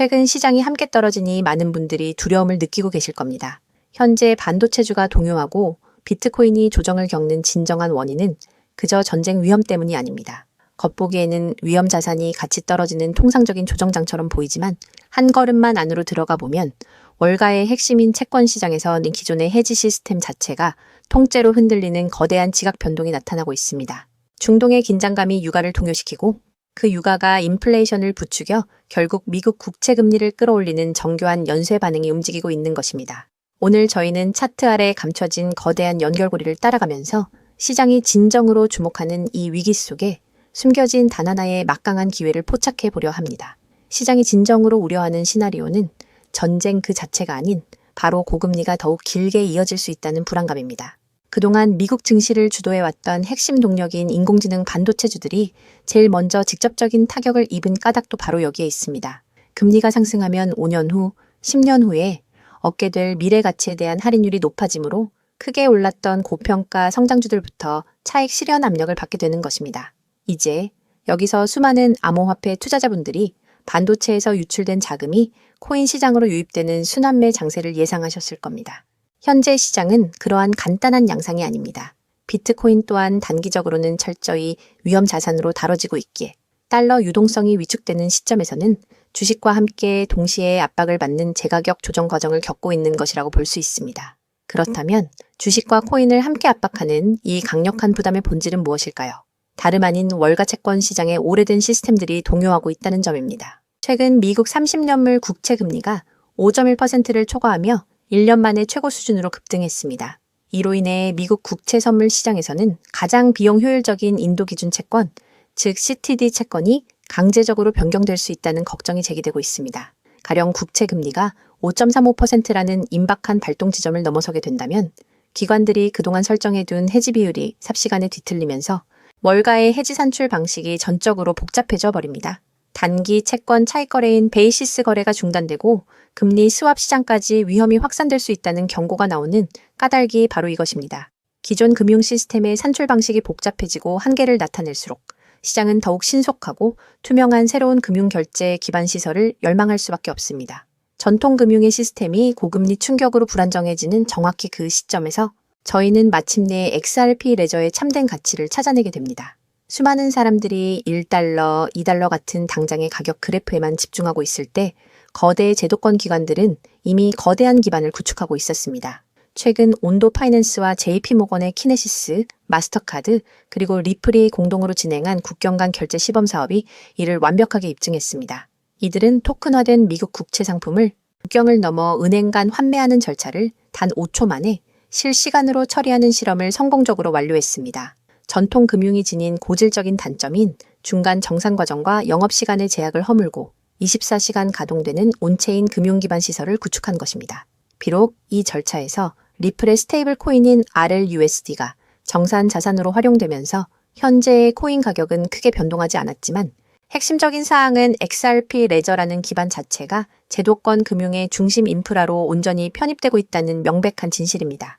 최근 시장이 함께 떨어지니 많은 분들이 두려움을 느끼고 계실 겁니다. 현재 반도체주가 동요하고 비트코인이 조정을 겪는 진정한 원인은 그저 전쟁 위험 때문이 아닙니다. 겉보기에는 위험 자산이 같이 떨어지는 통상적인 조정장처럼 보이지만 한 걸음만 안으로 들어가 보면 월가의 핵심인 채권 시장에서는 기존의 해지 시스템 자체가 통째로 흔들리는 거대한 지각 변동이 나타나고 있습니다. 중동의 긴장감이 유가를 동요시키고 그 유가가 인플레이션을 부추겨 결국 미국 국채 금리를 끌어올리는 정교한 연쇄 반응이 움직이고 있는 것입니다. 오늘 저희는 차트 아래 감춰진 거대한 연결고리를 따라가면서 시장이 진정으로 주목하는 이 위기 속에 숨겨진 단 하나의 막강한 기회를 포착해 보려 합니다. 시장이 진정으로 우려하는 시나리오는 전쟁 그 자체가 아닌 바로 고금리가 더욱 길게 이어질 수 있다는 불안감입니다. 그동안 미국 증시를 주도해왔던 핵심 동력인 인공지능 반도체주들이 제일 먼저 직접적인 타격을 입은 까닭도 바로 여기에 있습니다. 금리가 상승하면 5년 후, 10년 후에 얻게 될 미래 가치에 대한 할인율이 높아지므로 크게 올랐던 고평가 성장주들부터 차익 실현 압력을 받게 되는 것입니다. 이제 여기서 수많은 암호화폐 투자자분들이 반도체에서 유출된 자금이 코인 시장으로 유입되는 순환매 장세를 예상하셨을 겁니다. 현재 시장은 그러한 간단한 양상이 아닙니다. 비트코인 또한 단기적으로는 철저히 위험 자산으로 다뤄지고 있기에 달러 유동성이 위축되는 시점에서는 주식과 함께 동시에 압박을 받는 재가격 조정 과정을 겪고 있는 것이라고 볼 수 있습니다. 그렇다면 주식과 코인을 함께 압박하는 이 강력한 부담의 본질은 무엇일까요? 다름 아닌 월가 채권 시장의 오래된 시스템들이 동요하고 있다는 점입니다. 최근 미국 30년물 국채 금리가 5.1%를 초과하며 1년 만에 최고 수준으로 급등했습니다. 이로 인해 미국 국채 선물 시장에서는 가장 비용 효율적인 인도 기준 채권, 즉 CTD 채권이 강제적으로 변경될 수 있다는 걱정이 제기되고 있습니다. 가령 국채 금리가 5.35%라는 임박한 발동 지점을 넘어서게 된다면 기관들이 그동안 설정해둔 해지 비율이 삽시간에 뒤틀리면서 월가의 해지 산출 방식이 전적으로 복잡해져 버립니다. 단기 채권 차익 거래인 베이시스 거래가 중단되고 금리 스왑 시장까지 위험이 확산될 수 있다는 경고가 나오는 까닭이 바로 이것입니다. 기존 금융 시스템의 산출 방식이 복잡해지고 한계를 나타낼수록 시장은 더욱 신속하고 투명한 새로운 금융 결제 기반 시설을 열망할 수밖에 없습니다. 전통 금융의 시스템이 고금리 충격으로 불안정해지는 정확히 그 시점에서 저희는 마침내 XRP 레저의 참된 가치를 찾아내게 됩니다. 수많은 사람들이 1달러, 2달러 같은 당장의 가격 그래프에만 집중하고 있을 때 거대 제도권 기관들은 이미 거대한 기반을 구축하고 있었습니다. 최근 온도 파이낸스와 JP모건의 키네시스, 마스터카드, 그리고 리플이 공동으로 진행한 국경 간 결제 시범 사업이 이를 완벽하게 입증했습니다. 이들은 토큰화된 미국 국채 상품을 국경을 넘어 은행 간 환매하는 절차를 단 5초 만에 실시간으로 처리하는 실험을 성공적으로 완료했습니다. 전통 금융이 지닌 고질적인 단점인 중간 정산 과정과 영업시간의 제약을 허물고 24시간 가동되는 온체인 금융 기반 시설을 구축한 것입니다. 비록 이 절차에서 리플의 스테이블 코인인 RLUSD가 정산 자산으로 활용되면서 현재의 코인 가격은 크게 변동하지 않았지만 핵심적인 사항은 XRP 레저라는 기반 자체가 제도권 금융의 중심 인프라로 온전히 편입되고 있다는 명백한 진실입니다.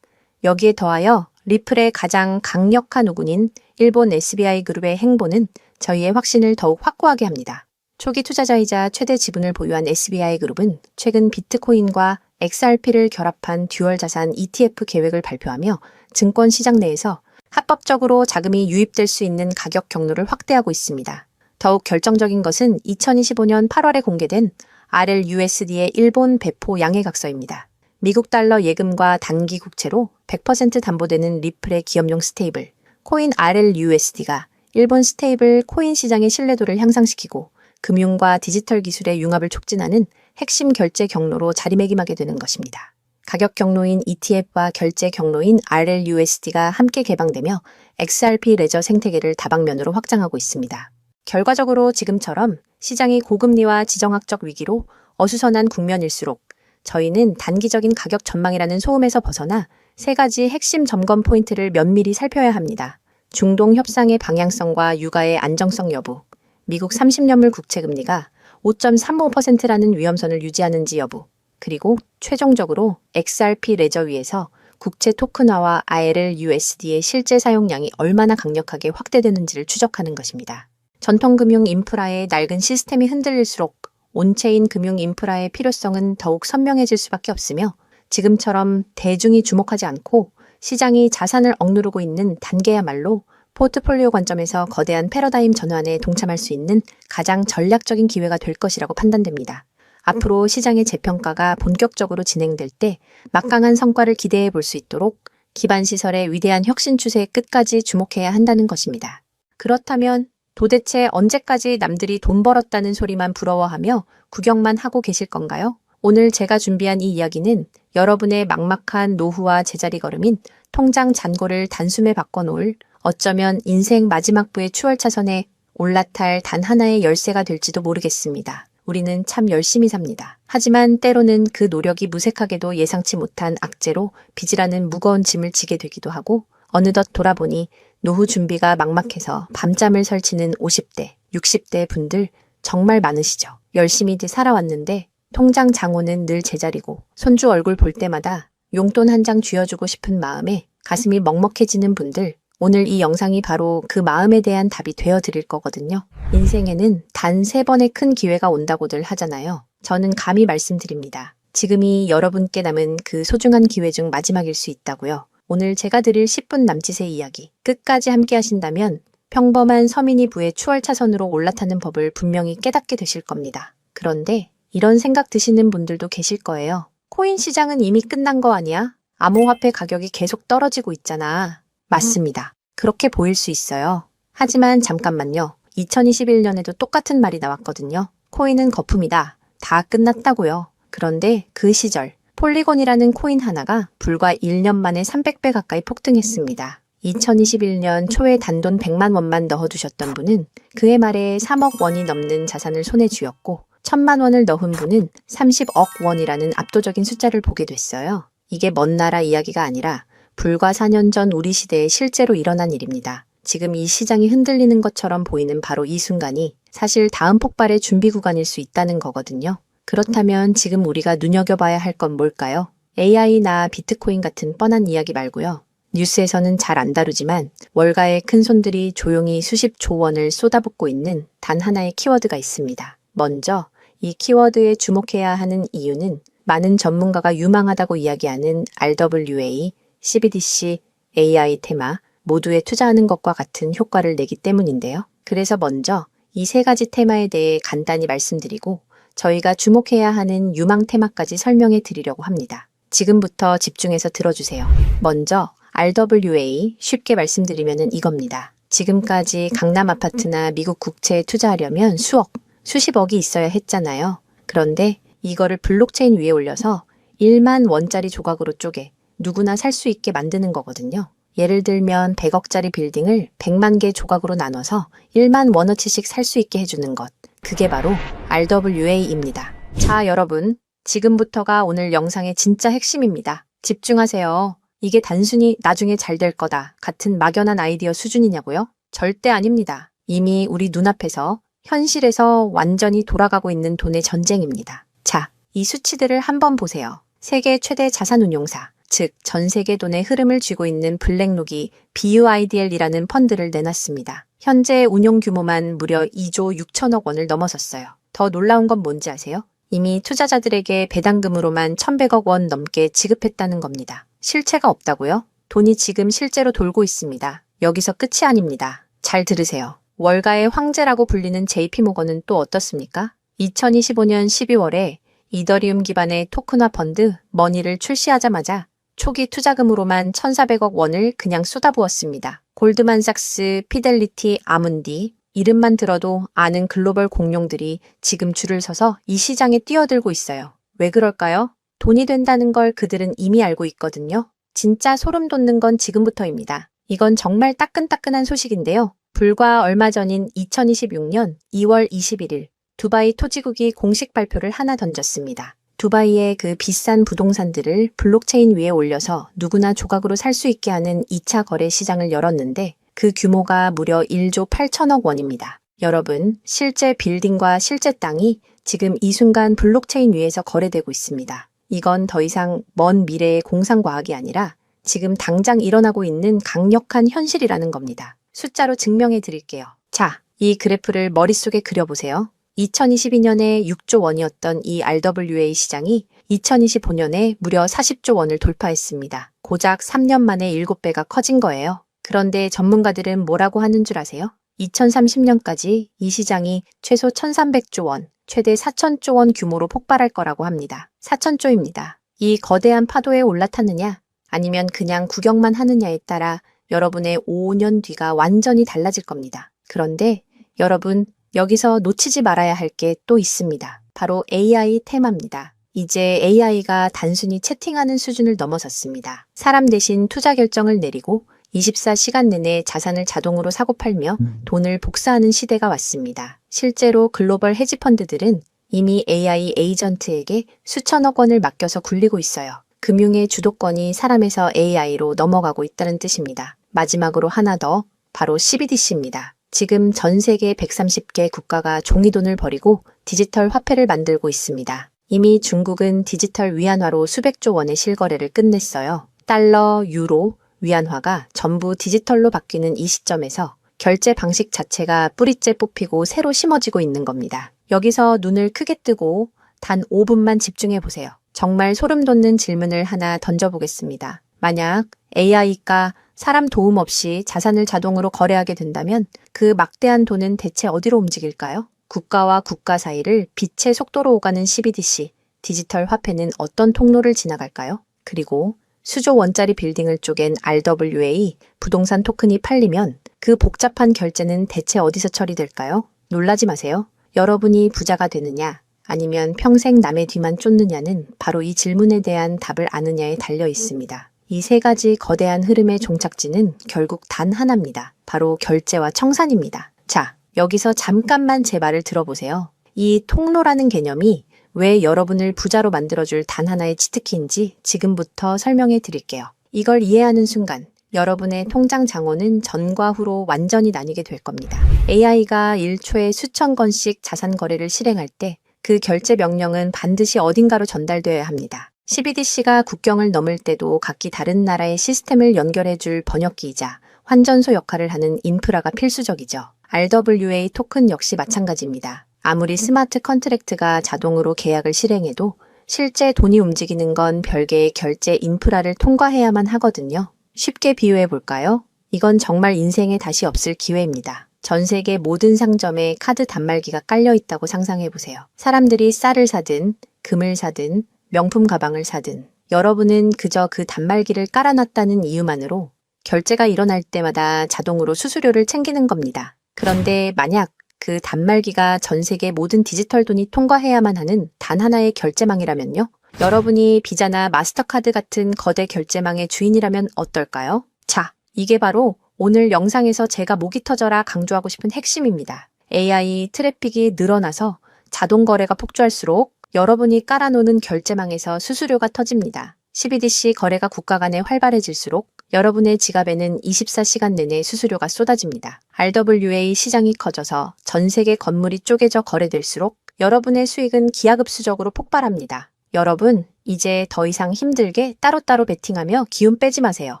여기에 더하여 리플의 가장 강력한 우군인 일본 SBI 그룹의 행보는 저희의 확신을 더욱 확고하게 합니다. 초기 투자자이자 최대 지분을 보유한 SBI 그룹은 최근 비트코인과 XRP를 결합한 듀얼 자산 ETF 계획을 발표하며 증권 시장 내에서 합법적으로 자금이 유입될 수 있는 가격 경로를 확대하고 있습니다. 더욱 결정적인 것은 2025년 8월에 공개된 RLUSD의 일본 배포 양해각서입니다. 미국 달러 예금과 단기 국채로 100% 담보되는 리플의 기업용 스테이블, 코인 RLUSD가 일본 스테이블 코인 시장의 신뢰도를 향상시키고 금융과 디지털 기술의 융합을 촉진하는 핵심 결제 경로로 자리매김하게 되는 것입니다. 가격 경로인 ETF와 결제 경로인 RLUSD가 함께 개방되며 XRP 레저 생태계를 다방면으로 확장하고 있습니다. 결과적으로 지금처럼 시장이 고금리와 지정학적 위기로 어수선한 국면일수록 저희는 단기적인 가격 전망이라는 소음에서 벗어나 세 가지 핵심 점검 포인트를 면밀히 살펴야 합니다. 중동 협상의 방향성과 유가의 안정성 여부, 미국 30년물 국채 금리가 5.35%라는 위험선을 유지하는지 여부, 그리고 최종적으로 XRP 레저 위에서 국채 토큰화와 RLUSD의 실제 사용량이 얼마나 강력하게 확대되는지를 추적하는 것입니다. 전통금융 인프라의 낡은 시스템이 흔들릴수록 온체인 금융 인프라의 필요성은 더욱 선명해질 수밖에 없으며 지금처럼 대중이 주목하지 않고 시장이 자산을 억누르고 있는 단계야말로 포트폴리오 관점에서 거대한 패러다임 전환에 동참할 수 있는 가장 전략적인 기회가 될 것이라고 판단됩니다. 앞으로 시장의 재평가가 본격적으로 진행될 때 막강한 성과를 기대해 볼 수 있도록 기반시설의 위대한 혁신 추세의 끝까지 주목해야 한다는 것입니다. 그렇다면 도대체 언제까지 남들이 돈 벌었다는 소리만 부러워하며 구경만 하고 계실 건가요? 오늘 제가 준비한 이 이야기는 여러분의 막막한 노후와 제자리 걸음인 통장 잔고를 단숨에 바꿔놓을 어쩌면 인생 마지막부의 추월차선에 올라탈 단 하나의 열쇠가 될지도 모르겠습니다. 우리는 참 열심히 삽니다. 하지만 때로는 그 노력이 무색하게도 예상치 못한 악재로 빚이라는 무거운 짐을 지게 되기도 하고 어느덧 돌아보니 노후 준비가 막막해서 밤잠을 설치는 50대, 60대 분들 정말 많으시죠. 열심히 살아왔는데 통장 잔고는 늘 제자리고 손주 얼굴 볼 때마다 용돈 한 장 쥐어주고 싶은 마음에 가슴이 먹먹해지는 분들, 오늘 이 영상이 바로 그 마음에 대한 답이 되어드릴 거거든요. 인생에는 단 3번의 큰 기회가 온다고들 하잖아요. 저는 감히 말씀드립니다. 지금이 여러분께 남은 그 소중한 기회 중 마지막일 수 있다고요. 오늘 제가 드릴 10분 남짓의 이야기, 끝까지 함께 하신다면 평범한 서민이 부의 추월차선으로 올라타는 법을 분명히 깨닫게 되실 겁니다. 그런데 이런 생각 드시는 분들도 계실 거예요. 코인 시장은 이미 끝난 거 아니야? 암호화폐 가격이 계속 떨어지고 있잖아. 맞습니다. 그렇게 보일 수 있어요. 하지만 잠깐만요. 2021년에도 똑같은 말이 나왔거든요. 코인은 거품이다. 다 끝났다고요. 그런데 그 시절 폴리곤이라는 코인 하나가 불과 1년 만에 300배 가까이 폭등했습니다. 2021년 초에 단돈 100만 원만 넣어두셨던 분은 그해 말에 3억 원이 넘는 자산을 손에 쥐었고 1000만 원을 넣은 분은 30억 원이라는 압도적인 숫자를 보게 됐어요. 이게 먼 나라 이야기가 아니라 불과 4년 전 우리 시대에 실제로 일어난 일입니다. 지금 이 시장이 흔들리는 것처럼 보이는 바로 이 순간이 사실 다음 폭발의 준비 구간일 수 있다는 거거든요. 그렇다면 지금 우리가 눈여겨봐야 할 건 뭘까요? AI나 비트코인 같은 뻔한 이야기 말고요. 뉴스에서는 잘 안 다루지만 월가의 큰손들이 조용히 수십조 원을 쏟아붓고 있는 단 하나의 키워드가 있습니다. 먼저 이 키워드에 주목해야 하는 이유는 많은 전문가가 유망하다고 이야기하는 RWA, CBDC, AI 테마 모두에 투자하는 것과 같은 효과를 내기 때문인데요. 그래서 먼저 이 3가지 테마에 대해 간단히 말씀드리고 저희가 주목해야 하는 유망 테마까지 설명해 드리려고 합니다. 지금부터 집중해서 들어주세요. 먼저 RWA 쉽게 말씀드리면 이겁니다. 지금까지 강남 아파트나 미국 국채에 투자하려면 수억, 수십억이 있어야 했잖아요. 그런데 이거를 블록체인 위에 올려서 1만 원짜리 조각으로 쪼개 누구나 살 수 있게 만드는 거거든요. 예를 들면 100억짜리 빌딩을 100만 개 조각으로 나눠서 1만 원어치씩 살 수 있게 해주는 것. 그게 바로 RWA입니다. 자, 여러분. 지금부터가 오늘 영상의 진짜 핵심입니다. 집중하세요. 이게 단순히 나중에 잘 될 거다 같은 막연한 아이디어 수준이냐고요? 절대 아닙니다. 이미 우리 눈앞에서 현실에서 완전히 돌아가고 있는 돈의 전쟁입니다. 자, 이 수치들을 한번 보세요. 세계 최대 자산운용사, 즉 전 세계 돈의 흐름을 쥐고 있는 블랙록이 BUIDL이라는 펀드를 내놨습니다. 현재 운용 규모만 무려 2조 6천억 원을 넘어섰어요. 더 놀라운 건 뭔지 아세요? 이미 투자자들에게 배당금으로만 1100억 원 넘게 지급했다는 겁니다. 실체가 없다고요? 돈이 지금 실제로 돌고 있습니다. 여기서 끝이 아닙니다. 잘 들으세요. 월가의 황제라고 불리는 JP모건은 또 어떻습니까? 2025년 12월에 이더리움 기반의 토큰화 펀드 머니를 출시하자마자 초기 투자금으로만 1,400억 원을 그냥 쏟아부었습니다. 골드만삭스, 피델리티, 아문디 이름만 들어도 아는 글로벌 공룡들이 지금 줄을 서서 이 시장에 뛰어들고 있어요. 왜 그럴까요? 돈이 된다는 걸 그들은 이미 알고 있거든요. 진짜 소름 돋는 건 지금부터입니다. 이건 정말 따끈따끈한 소식인데요. 불과 얼마 전인 2026년 2월 21일 두바이 토지국이 공식 발표를 하나 던졌습니다. 두바이의 그 비싼 부동산들을 블록체인 위에 올려서 누구나 조각으로 살 수 있게 하는 2차 거래 시장을 열었는데 그 규모가 무려 1조 8천억 원입니다. 여러분, 실제 빌딩과 실제 땅이 지금 이 순간 블록체인 위에서 거래되고 있습니다. 이건 더 이상 먼 미래의 공상과학이 아니라 지금 당장 일어나고 있는 강력한 현실이라는 겁니다. 숫자로 증명해 드릴게요. 자, 이 그래프를 머릿속에 그려보세요. 2022년에 6조 원이었던 이 RWA 시장이 2025년에 무려 40조 원을 돌파했습니다. 고작 3년 만에 7배가 커진 거예요. 그런데 전문가들은 뭐라고 하는 줄 아세요? 2030년까지 이 시장이 최소 1,300조 원, 최대 4,000조 원 규모로 폭발할 거라고 합니다. 4,000조입니다. 이 거대한 파도에 올라탔느냐, 아니면 그냥 구경만 하느냐에 따라 여러분의 5년 뒤가 완전히 달라질 겁니다. 그런데 여러분, 여기서 놓치지 말아야 할 게 또 있습니다. 바로 AI 테마입니다. 이제 AI가 단순히 채팅하는 수준을 넘어섰습니다. 사람 대신 투자 결정을 내리고 24시간 내내 자산을 자동으로 사고팔며 돈을 복사하는 시대가 왔습니다. 실제로 글로벌 헤지펀드들은 이미 AI 에이전트에게 수천억 원을 맡겨서 굴리고 있어요. 금융의 주도권이 사람에서 AI로 넘어가고 있다는 뜻입니다. 마지막으로 하나 더, 바로 CBDC입니다. 지금 전 세계 130개 국가가 종이돈을 버리고 디지털 화폐를 만들고 있습니다. 이미 중국은 디지털 위안화로 수백조 원의 실거래를 끝냈어요. 달러, 유로, 위안화가 전부 디지털로 바뀌는 이 시점에서 결제 방식 자체가 뿌리째 뽑히고 새로 심어지고 있는 겁니다. 여기서 눈을 크게 뜨고 단 5분만 집중해 보세요. 정말 소름 돋는 질문을 하나 던져보겠습니다. 만약 AI가 사람 도움 없이 자산을 자동으로 거래하게 된다면 그 막대한 돈은 대체 어디로 움직일까요? 국가와 국가 사이를 빛의 속도로 오가는 CBDC, 디지털 화폐는 어떤 통로를 지나갈까요? 그리고 수조 원짜리 빌딩을 쪼갠 RWA, 부동산 토큰이 팔리면 그 복잡한 결제는 대체 어디서 처리될까요? 놀라지 마세요. 여러분이 부자가 되느냐, 아니면 평생 남의 뒤만 쫓느냐는 바로 이 질문에 대한 답을 아느냐에 달려 있습니다. 이 세 가지 거대한 흐름의 종착지는 결국 단 하나입니다. 바로 결제와 청산입니다. 자, 여기서 잠깐만 제 말을 들어보세요. 이 통로라는 개념이 왜 여러분을 부자로 만들어줄 단 하나의 치트키인지 지금부터 설명해 드릴게요. 이걸 이해하는 순간 여러분의 통장 장원은 전과 후로 완전히 나뉘게 될 겁니다. AI가 1초에 수천 건씩 자산 거래를 실행할 때 그 결제 명령은 반드시 어딘가로 전달되어야 합니다. CBDC가 국경을 넘을 때도 각기 다른 나라의 시스템을 연결해줄 번역기이자 환전소 역할을 하는 인프라가 필수적이죠. RWA 토큰 역시 마찬가지입니다. 아무리 스마트 컨트랙트가 자동으로 계약을 실행해도 실제 돈이 움직이는 건 별개의 결제 인프라를 통과해야만 하거든요. 쉽게 비유해 볼까요? 이건 정말 인생에 다시 없을 기회입니다. 전 세계 모든 상점에 카드 단말기가 깔려 있다고 상상해 보세요. 사람들이 쌀을 사든, 금을 사든, 명품 가방을 사든, 여러분은 그저 그 단말기를 깔아놨다는 이유만으로 결제가 일어날 때마다 자동으로 수수료를 챙기는 겁니다. 그런데 만약 그 단말기가 전 세계 모든 디지털 돈이 통과해야만 하는 단 하나의 결제망이라면요? 여러분이 비자나 마스터카드 같은 거대 결제망의 주인이라면 어떨까요? 자, 이게 바로 오늘 영상에서 제가 목이 터져라 강조하고 싶은 핵심입니다. AI 트래픽이 늘어나서 자동 거래가 폭주할수록 여러분이 깔아놓는 결제망에서 수수료가 터집니다. CBDC 거래가 국가 간에 활발해질수록 여러분의 지갑에는 24시간 내내 수수료가 쏟아집니다. RWA 시장이 커져서 전 세계 건물이 쪼개져 거래될수록 여러분의 수익은 기하급수적으로 폭발합니다. 여러분, 이제 더 이상 힘들게 따로따로 베팅하며 기운 빼지 마세요.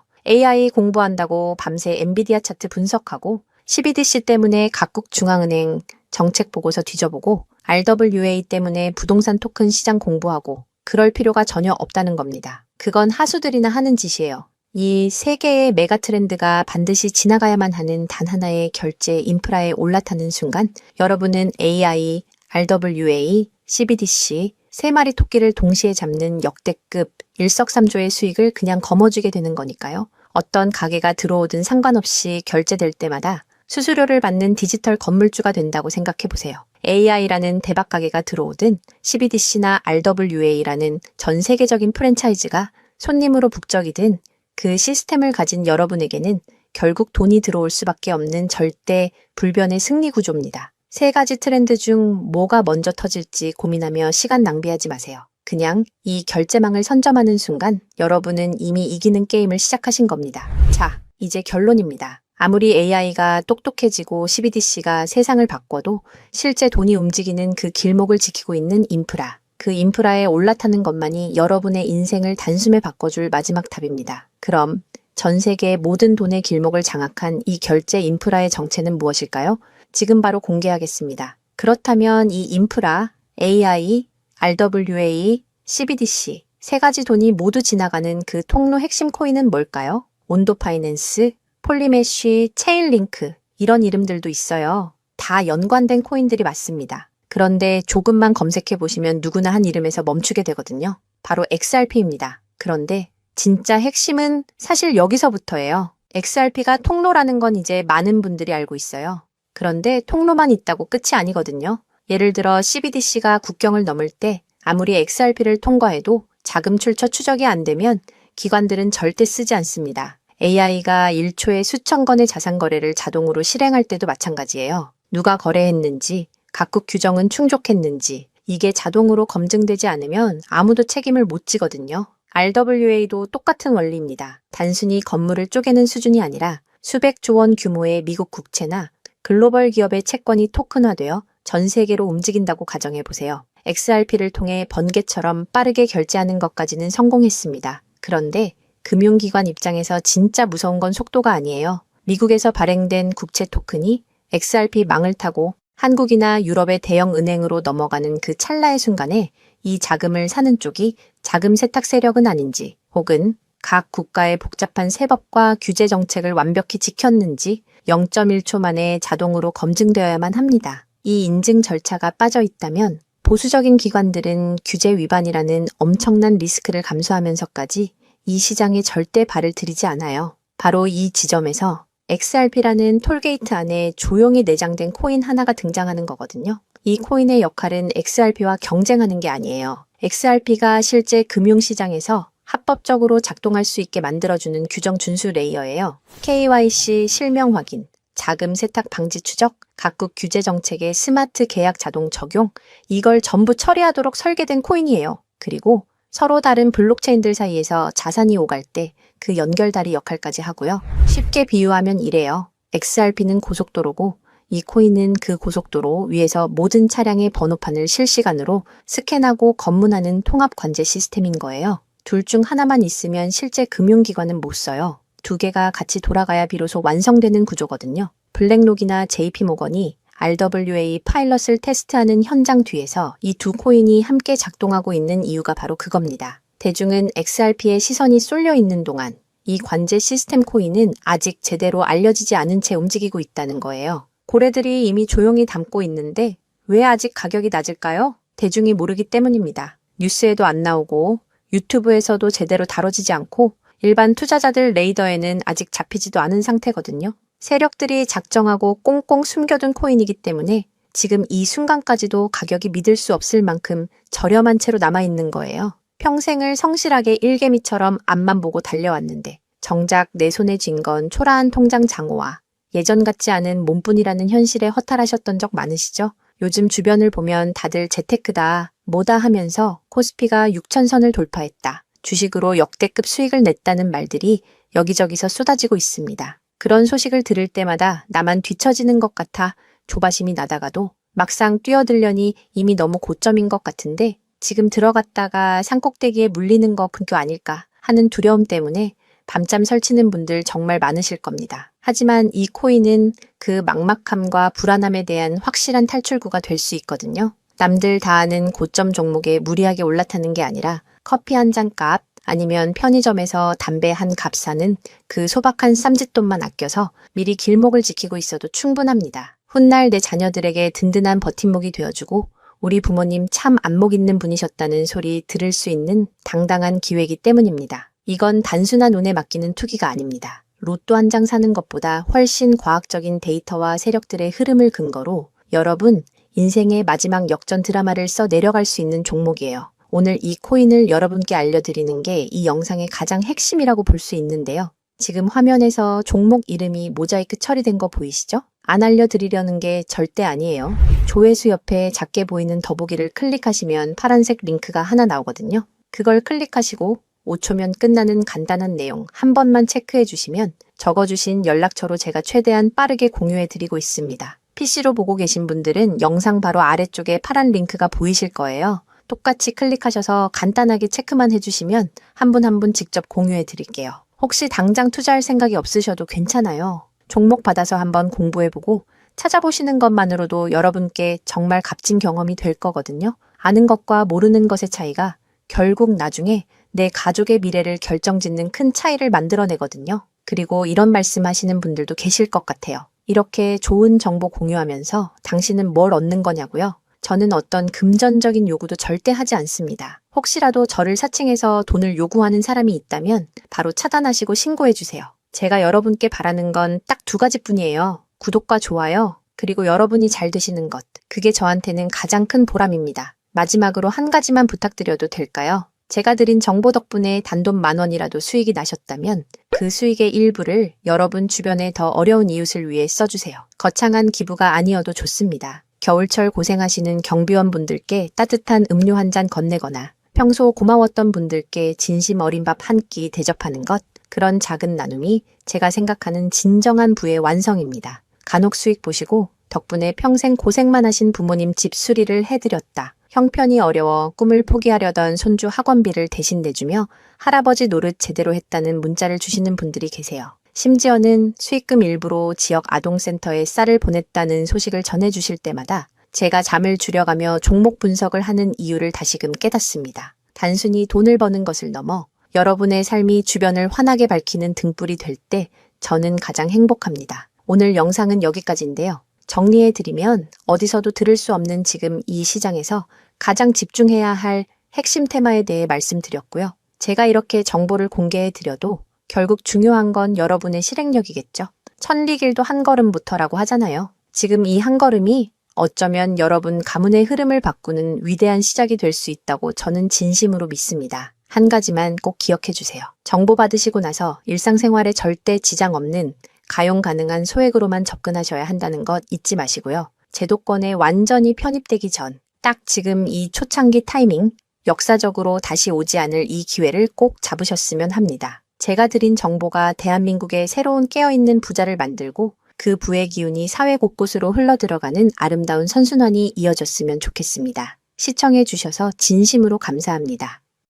AI 공부한다고 밤새 엔비디아 차트 분석하고 CBDC 때문에 각국 중앙은행 정책 보고서 뒤져보고 RWA 때문에 부동산 토큰 시장 공부하고 그럴 필요가 전혀 없다는 겁니다. 그건 하수들이나 하는 짓이에요. 이 세 개의 메가 트렌드가 반드시 지나가야만 하는 단 하나의 결제 인프라에 올라타는 순간 여러분은 AI, RWA, CBDC 세 마리 토끼를 동시에 잡는 역대급 일석삼조의 수익을 그냥 거머쥐게 되는 거니까요. 어떤 가게가 들어오든 상관없이 결제될 때마다 수수료를 받는 디지털 건물주가 된다고 생각해 보세요. AI라는 대박 가게가 들어오든 CBDC나 RWA라는 전 세계적인 프랜차이즈가 손님으로 북적이든 그 시스템을 가진 여러분에게는 결국 돈이 들어올 수밖에 없는 절대 불변의 승리 구조입니다. 세 가지 트렌드 중 뭐가 먼저 터질지 고민하며 시간 낭비하지 마세요. 그냥 이 결제망을 선점하는 순간 여러분은 이미 이기는 게임을 시작하신 겁니다. 자, 이제 결론입니다. 아무리 AI가 똑똑해지고 CBDC가 세상을 바꿔도 실제 돈이 움직이는 그 길목을 지키고 있는 인프라, 그 인프라에 올라타는 것만이 여러분의 인생을 단숨에 바꿔줄 마지막 답입니다. 그럼 전 세계 모든 돈의 길목을 장악한 이 결제 인프라의 정체는 무엇일까요? 지금 바로 공개하겠습니다. 그렇다면 이 인프라, AI, RWA, CBDC 세 가지 돈이 모두 지나가는 그 통로 핵심 코인은 뭘까요? 온도 파이낸스, 폴리메쉬, 체인링크 이런 이름들도 있어요. 다 연관된 코인들이 맞습니다. 그런데 조금만 검색해 보시면 누구나 한 이름에서 멈추게 되거든요. 바로 XRP입니다. 그런데 진짜 핵심은 사실 여기서부터예요. XRP가 통로라는 건 이제 많은 분들이 알고 있어요. 그런데 통로만 있다고 끝이 아니거든요. 예를 들어 CBDC가 국경을 넘을 때 아무리 XRP를 통과해도 자금 출처 추적이 안 되면 기관들은 절대 쓰지 않습니다. AI가 1초에 수천 건의 자산 거래를 자동으로 실행할 때도 마찬가지예요. 누가 거래했는지, 각국 규정은 충족했는지 이게 자동으로 검증되지 않으면 아무도 책임을 못 지거든요. RWA도 똑같은 원리입니다. 단순히 건물을 쪼개는 수준이 아니라 수백 조 원 규모의 미국 국채나 글로벌 기업의 채권이 토큰화되어 전 세계로 움직인다고 가정해 보세요. XRP를 통해 번개처럼 빠르게 결제하는 것까지는 성공했습니다. 그런데 금융기관 입장에서 진짜 무서운 건 속도가 아니에요. 미국에서 발행된 국채 토큰이 XRP 망을 타고 한국이나 유럽의 대형 은행으로 넘어가는 그 찰나의 순간에 이 자금을 사는 쪽이 자금 세탁 세력은 아닌지, 혹은 각 국가의 복잡한 세법과 규제 정책을 완벽히 지켰는지 0.1초 만에 자동으로 검증되어야만 합니다. 이 인증 절차가 빠져 있다면 보수적인 기관들은 규제 위반이라는 엄청난 리스크를 감수하면서까지 이 시장에 절대 발을 들이지 않아요. 바로 이 지점에서 XRP라는 톨게이트 안에 조용히 내장된 코인 하나가 등장하는 거거든요. 이 코인의 역할은 XRP와 경쟁하는 게 아니에요. XRP가 실제 금융시장에서 합법적으로 작동할 수 있게 만들어주는 규정 준수 레이어예요. KYC 실명 확인, 자금 세탁 방지 추적, 각국 규제 정책의 스마트 계약 자동 적용, 이걸 전부 처리하도록 설계된 코인이에요. 그리고 서로 다른 블록체인들 사이에서 자산이 오갈 때 그 연결다리 역할까지 하고요. 쉽게 비유하면 이래요. XRP는 고속도로고 이 코인은 그 고속도로 위에서 모든 차량의 번호판을 실시간으로 스캔하고 검문하는 통합 관제 시스템인 거예요. 둘 중 하나만 있으면 실제 금융기관은 못 써요. 두 개가 같이 돌아가야 비로소 완성되는 구조거든요. 블랙록이나 JP모건이 RWA 파일럿을 테스트하는 현장 뒤에서 이 두 코인이 함께 작동하고 있는 이유가 바로 그겁니다. 대중은 XRP에 시선이 쏠려 있는 동안 이 관제 시스템 코인은 아직 제대로 알려지지 않은 채 움직이고 있다는 거예요. 고래들이 이미 조용히 담고 있는데 왜 아직 가격이 낮을까요? 대중이 모르기 때문입니다. 뉴스에도 안 나오고 유튜브에서도 제대로 다뤄지지 않고 일반 투자자들 레이더에는 아직 잡히지도 않은 상태거든요. 세력들이 작정하고 꽁꽁 숨겨둔 코인이기 때문에 지금 이 순간까지도 가격이 믿을 수 없을 만큼 저렴한 채로 남아있는 거예요. 평생을 성실하게 일개미처럼 앞만 보고 달려왔는데 정작 내 손에 쥔 건 초라한 통장 잔고와 예전 같지 않은 몸뿐이라는 현실에 허탈하셨던 적 많으시죠? 요즘 주변을 보면 다들 재테크다, 뭐다 하면서 코스피가 6,000선을 돌파했다, 주식으로 역대급 수익을 냈다는 말들이 여기저기서 쏟아지고 있습니다. 그런 소식을 들을 때마다 나만 뒤처지는 것 같아 조바심이 나다가도 막상 뛰어들려니 이미 너무 고점인 것 같은데 지금 들어갔다가 산꼭대기에 물리는 거 그거 아닐까 하는 두려움 때문에 밤잠 설치는 분들 정말 많으실 겁니다. 하지만 이 코인은 그 막막함과 불안함에 대한 확실한 탈출구가 될 수 있거든요. 남들 다 아는 고점 종목에 무리하게 올라타는 게 아니라 커피 한 잔 값 아니면 편의점에서 담배 한 값 사는 그 소박한 쌈짓돈만 아껴서 미리 길목을 지키고 있어도 충분합니다. 훗날 내 자녀들에게 든든한 버팀목이 되어주고 우리 부모님 참 안목 있는 분이셨다는 소리 들을 수 있는 당당한 기회이기 때문입니다. 이건 단순한 운에 맡기는 투기가 아닙니다. 로또 한 장 사는 것보다 훨씬 과학적인 데이터와 세력들의 흐름을 근거로 여러분 인생의 마지막 역전 드라마를 써 내려갈 수 있는 종목이에요. 오늘 이 코인을 여러분께 알려드리는 게 이 영상의 가장 핵심이라고 볼 수 있는데요. 지금 화면에서 종목 이름이 모자이크 처리된 거 보이시죠? 안 알려드리려는 게 절대 아니에요. 조회수 옆에 작게 보이는 더보기를 클릭하시면 파란색 링크가 하나 나오거든요. 그걸 클릭하시고 5초면 끝나는 간단한 내용 한 번만 체크해 주시면 적어주신 연락처로 제가 최대한 빠르게 공유해 드리고 있습니다. PC로 보고 계신 분들은 영상 바로 아래쪽에 파란 링크가 보이실 거예요. 똑같이 클릭하셔서 간단하게 체크만 해주시면 한 분 한 분 직접 공유해 드릴게요. 혹시 당장 투자할 생각이 없으셔도 괜찮아요. 종목 받아서 한번 공부해보고 찾아보시는 것만으로도 여러분께 정말 값진 경험이 될 거거든요. 아는 것과 모르는 것의 차이가 결국 나중에 내 가족의 미래를 결정짓는 큰 차이를 만들어내거든요. 그리고 이런 말씀하시는 분들도 계실 것 같아요. 이렇게 좋은 정보 공유하면서 당신은 뭘 얻는 거냐고요? 저는 어떤 금전적인 요구도 절대 하지 않습니다. 혹시라도 저를 사칭해서 돈을 요구하는 사람이 있다면 바로 차단하시고 신고해 주세요. 제가 여러분께 바라는 건 딱 2가지뿐이에요. 구독과 좋아요, 그리고 여러분이 잘 되시는 것. 그게 저한테는 가장 큰 보람입니다. 마지막으로 한 가지만 부탁드려도 될까요? 제가 드린 정보 덕분에 단돈 10,000원이라도 수익이 나셨다면 그 수익의 일부를 여러분 주변에 더 어려운 이웃을 위해 써주세요. 거창한 기부가 아니어도 좋습니다. 겨울철 고생하시는 경비원 분들께 따뜻한 음료 한 잔 건네거나 평소 고마웠던 분들께 진심 어린 밥 한 끼 대접하는 것, 그런 작은 나눔이 제가 생각하는 진정한 부의 완성입니다. 간혹 수익 보시고 덕분에 평생 고생만 하신 부모님 집 수리를 해드렸다. 형편이 어려워 꿈을 포기하려던 손주 학원비를 대신 내주며 할아버지 노릇 제대로 했다는 문자를 주시는 분들이 계세요. 심지어는 수익금 일부로 지역 아동센터에 쌀을 보냈다는 소식을 전해주실 때마다 제가 잠을 줄여가며 종목 분석을 하는 이유를 다시금 깨닫습니다. 단순히 돈을 버는 것을 넘어 여러분의 삶이 주변을 환하게 밝히는 등불이 될 때 저는 가장 행복합니다. 오늘 영상은 여기까지인데요. 정리해드리면 어디서도 들을 수 없는 지금 이 시장에서 가장 집중해야 할 핵심 테마에 대해 말씀드렸고요. 제가 이렇게 정보를 공개해드려도 결국 중요한 건 여러분의 실행력이겠죠. 천리길도 한 걸음부터라고 하잖아요. 지금 이 한 걸음이 어쩌면 여러분 가문의 흐름을 바꾸는 위대한 시작이 될 수 있다고 저는 진심으로 믿습니다. 한 가지만 꼭 기억해 주세요. 정보 받으시고 나서 일상생활에 절대 지장 없는 가용 가능한 소액으로만 접근하셔야 한다는 것 잊지 마시고요. 제도권에 완전히 편입되기 전, 딱 지금 이 초창기 타이밍, 역사적으로 다시 오지 않을 이 기회를 꼭 잡으셨으면 합니다. 제가 드린 정보가 대한민국의 새로운 깨어있는 부자를 만들고 그 부의 기운이 사회 곳곳으로 흘러들어가는 아름다운 선순환이 이어졌으면 좋겠습니다. 시청해 주셔서 진심으로 감사합니다.